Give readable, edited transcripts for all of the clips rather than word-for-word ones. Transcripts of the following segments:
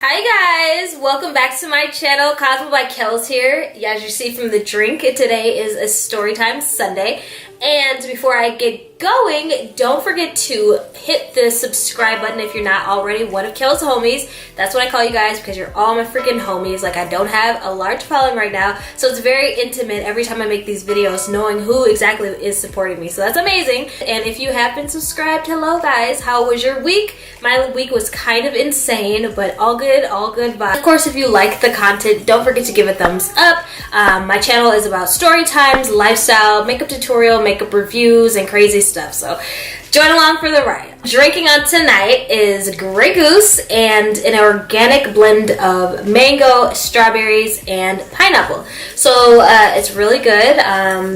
Hi guys, welcome back to my channel. Cosmo by Quellz here. As you see from the drink, today is a Storytime Sunday. And before I get going, don't forget to hit the subscribe button if you're not already one of Quellz homies. That's what I call you guys because you're all my freaking homies. Like, I don't have a large following right now, so it's very intimate every time I make these videos knowing who exactly is supporting me. So that's amazing. And if you have been subscribed, hello guys. How was your week? My week was kind of insane, but all good vibes. Of course, if you like the content, don't forget to give a thumbs up. My channel is about story times, lifestyle, makeup tutorial, makeup reviews, and crazy stuff. So join along for the ride. Drinking on tonight is Grey Goose and an organic blend of mango, strawberries, and pineapple. So it's really good.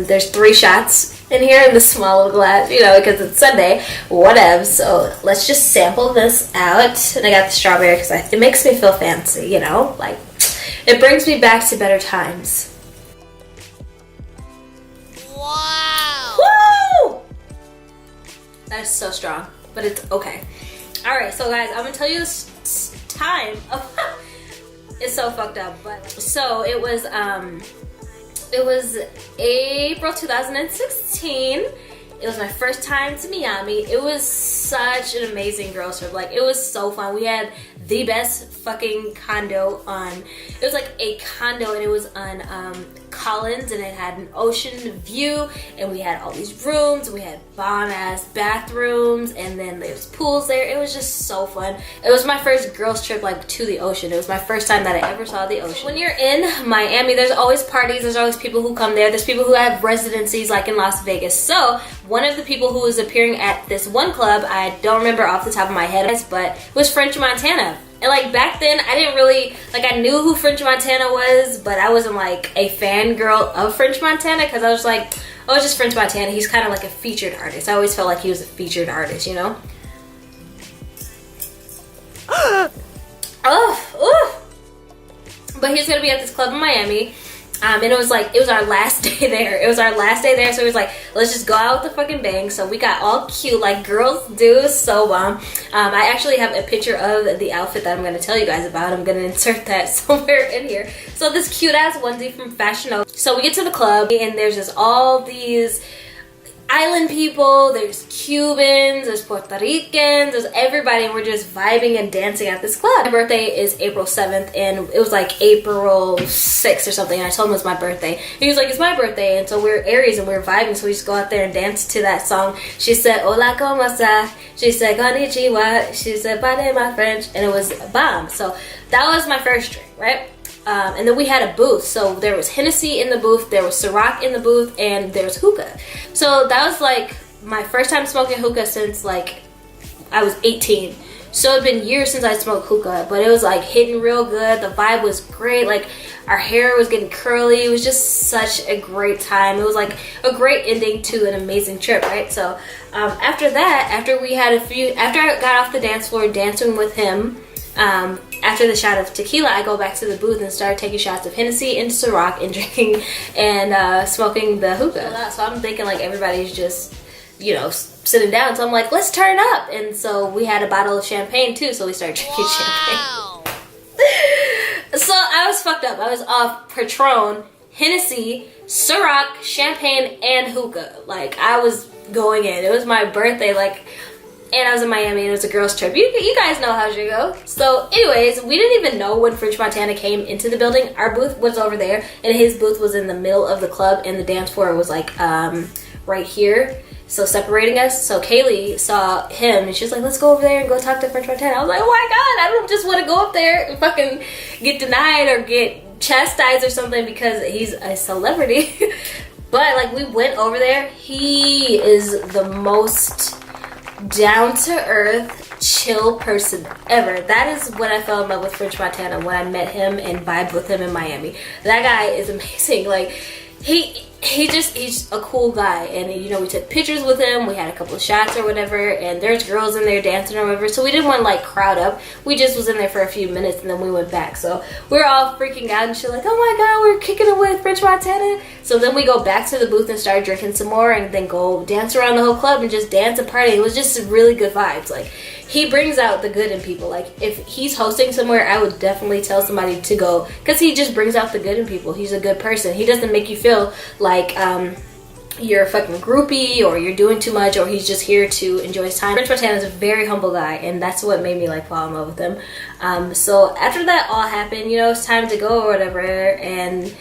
There's 3 shots in here in the small little glass, you know, because it's Sunday, whatever. So let's just sample this out. And I got the strawberry because it makes me feel fancy, you know, like it brings me back to better times. Wow! Woo! That is so strong, but it's okay. All right, so guys, I'm gonna tell you this time. It's so fucked up, but so it was April 2016. It was my first time to Miami. It was such an amazing girls trip. Like, it was so fun. We had the best fucking condo on, it was like a condo and it was on Collins, and it had an ocean view, and we had all these rooms, and we had bomb ass bathrooms, and then there's pools there. It was just so fun. It was my first girls trip like to the ocean. It was my first time that I ever saw the ocean. When you're in Miami, there's always parties, there's always people who come there, there's people who have residencies like in Las Vegas. So one of the people who was appearing at this one club, I don't remember off the top of my head, but it was French Montana. And like back then, I didn't really, like, I knew who French Montana was, but I wasn't like a fangirl of French Montana because I was like, oh, it's just French Montana. He's kind of like a featured artist. I always felt like he was a featured artist, you know? Oh. But he was going to be at this club in Miami. And it was our last day there. It was our last day there, so it was like, let's just go out with the fucking bang. So we got all cute like girls do. It was so bomb. I actually have a picture of the outfit that I'm going to tell you guys about. I'm going to insert that somewhere in here. So this cute ass onesie from Fashion Nova. So we get to the club, and there's just all these island people, there's Cubans, there's Puerto Ricans, there's everybody, and we're just vibing and dancing at this club. My birthday is April 7th, and it was like April 6th or something, and I told him it was my birthday. He was like, it's my birthday, and so we're Aries, and we're vibing, so we just go out there and dance to that song. She said, hola, como esta? She said, konnichiwa. She said, pardon my French, and it was bomb. So that was my first drink, right? And then we had a booth, so there was Hennessy in the booth, there was Ciroc in the booth, and there was hookah. So that was like my first time smoking hookah since like I was 18. So it had been years since I smoked hookah, but it was like hitting real good. The vibe was great. Like, our hair was getting curly. It was just such a great time. It was like a great ending to an amazing trip, right? So after that, after I got off the dance floor dancing with him, after the shot of tequila, I go back to the booth and start taking shots of Hennessy and Ciroc and drinking and smoking the hookah. So I'm thinking like everybody's just, you know, sitting down. So I'm like, let's turn up. And so we had a bottle of champagne too, so we started drinking champagne. So I was fucked up. I was off Patron, Hennessy, Ciroc, champagne, and hookah. Like, I was going in. It was my birthday, like, and I was in Miami, and it was a girls trip. You guys know how she go. So anyways, we didn't even know when French Montana came into the building. Our booth was over there, and his booth was in the middle of the club, and the dance floor was like right here, so separating us. So Kaylee saw him, and she's like, let's go over there and go talk to French Montana. I was like, oh my god, I don't just want to go up there and fucking get denied or get chastised or something because he's a celebrity. But like, we went over there. He is the most down-to-earth, chill person ever. That is when I fell in love with French Montana, when I met him and vibed with him in Miami. That guy is amazing. Like, he's a cool guy, and you know, we took pictures with him, we had a couple of shots or whatever, and there's girls in there dancing or whatever, so we didn't want to like crowd up. We just was in there for a few minutes, and then we went back. So we were all freaking out and shit, like, oh my god, we're kicking it with French Montana. So then we go back to the booth and start drinking some more, and then go dance around the whole club and just dance and party. It was just really good vibes. Like, he brings out the good in people. Like if he's hosting somewhere, I would definitely tell somebody to go, because he just brings out the good in people. He's a good person. He doesn't make you feel like you're a fucking groupie or you're doing too much, or he's just here to enjoy his time. French Montana is a very humble guy, and that's what made me like fall in love with him. So after that all happened, you know, it's time to go or whatever, and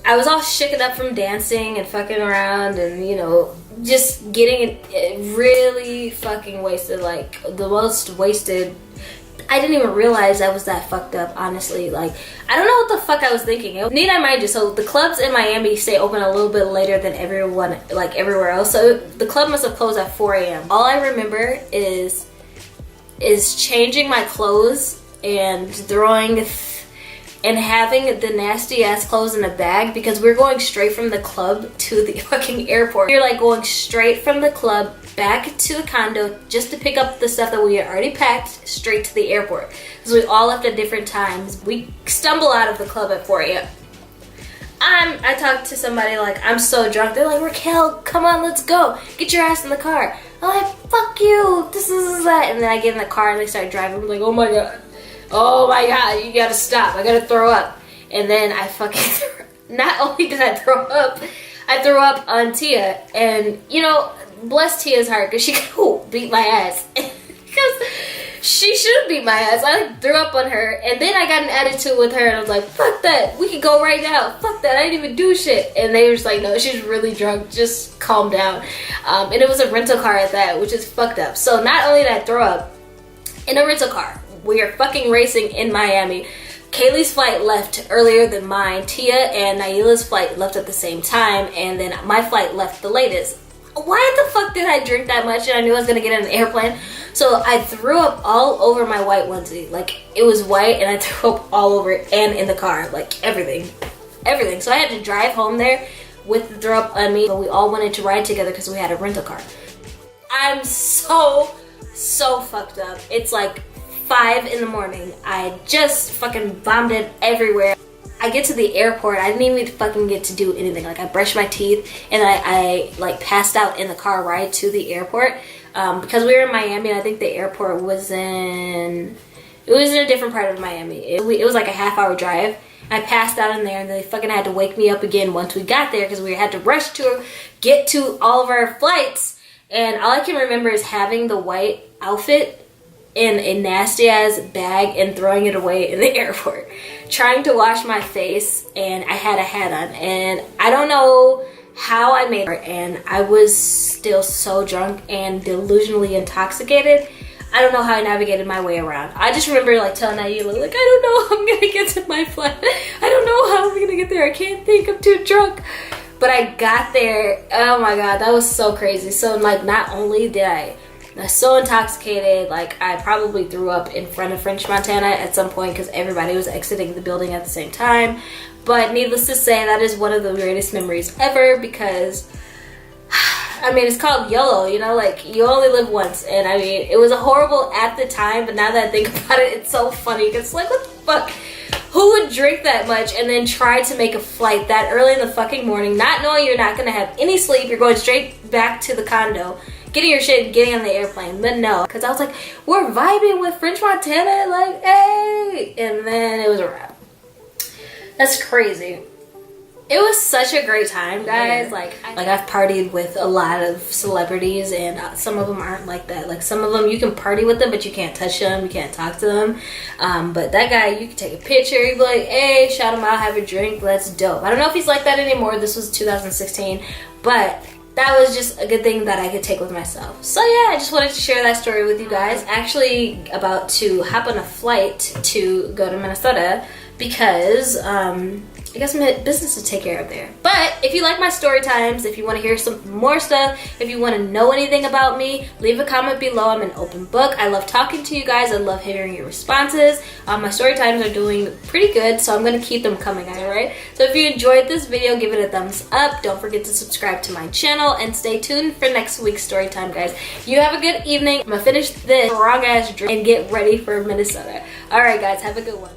I was all shaken up from dancing and fucking around and, you know, just getting really fucking wasted, like the most wasted. I didn't even realize I was that fucked up, honestly. Like, I don't know what the fuck I was thinking. Need I mind you, so the clubs in Miami stay open a little bit later than everyone, like everywhere else. So the club must have closed at 4 a.m. All I remember is changing my clothes and throwing and having the nasty ass clothes in a bag, because we're going straight from the club to the fucking airport. We're like going straight from the club back to the condo just to pick up the stuff that we had already packed straight to the airport, because we all left at different times. We stumble out of the club at 4 a.m. I talked to somebody like, I'm so drunk. They're like, Raquel, come on, let's go. Get your ass in the car. I'm like, fuck you, this is that. And then I get in the car and they start driving. I'm like, oh my god, you gotta stop. I gotta throw up. And then I fucking, not only did I throw up, I threw up on Tia. And, you know, bless Tia's heart, because she could beat my ass. Because she should beat my ass. I like, threw up on her, and then I got an attitude with her, and I was like, fuck that, we can go right now. Fuck that, I didn't even do shit. And they were just like, no, she's really drunk, just calm down. And it was a rental car at that, which is fucked up. So not only did I throw up in a rental car, we are fucking racing in Miami. Kaylee's flight left earlier than mine. Tia and Naila's flight left at the same time, and then my flight left the latest. Why the fuck did I drink that much and I knew I was gonna get in an airplane? So I threw up all over my white onesie. Like, it was white, and I threw up all over it and in the car. Like, everything. So I had to drive home there with the throw up on me, but we all wanted to ride together because we had a rental car. I'm so fucked up. It's like 5 in the morning. I just fucking vomited everywhere. I get to the airport, I didn't even fucking get to do anything. Like, I brushed my teeth, and I like passed out in the car ride to the airport, because we were in Miami, and I think the airport was in a different part of Miami. It was like a half-hour drive. I passed out in there, and they fucking had to wake me up again once we got there, because we had to rush to get to all of our flights. And all I can remember is having the white outfit in a nasty ass bag and throwing it away in the airport, trying to wash my face, and I had a hat on, and I don't know how I made it, and I was still so drunk and delusionally intoxicated. I don't know how I navigated my way around. I just remember like telling Naila, like, I don't know how I'm gonna get to my flight. I don't know how I'm gonna get there. I can't think, I'm too drunk. But I got there. Oh my god, that was so crazy. So like, not only did I was so intoxicated, like I probably threw up in front of French Montana at some point because everybody was exiting the building at the same time. But needless to say, that is one of the greatest memories ever, because I mean, it's called YOLO, you know, like you only live once. And I mean, it was horrible at the time, but now that I think about it, it's so funny, because like, what the fuck? Who would drink that much and then try to make a flight that early in the fucking morning, not knowing you're not gonna have any sleep, you're going straight back to the condo, getting your shit and getting on the airplane? But no, because I was like, we're vibing with French Montana, like, hey, and then it was a wrap. That's crazy. It was such a great time, guys. Like I've partied with a lot of celebrities, and some of them aren't like that. Like, some of them you can party with them, but you can't touch them, you can't talk to them. But that guy, you can take a picture, you'd be like, hey, shout him out, have a drink, that's dope. I don't know if he's like that anymore. This was 2016, but that was just a good thing that I could take with myself. So yeah, I just wanted to share that story with you guys. Actually about to hop on a flight to go to Minnesota, because I got some business to take care of there. But if you like my story times, if you want to hear some more stuff, if you want to know anything about me, leave a comment below. I'm an open book. I love talking to you guys. I love hearing your responses. My story times are doing pretty good, so I'm going to keep them coming, alright? So if you enjoyed this video, give it a thumbs up. Don't forget to subscribe to my channel, and stay tuned for next week's story time, guys. You have a good evening. I'm going to finish this strong ass drink and get ready for Minnesota. Alright guys, have a good one.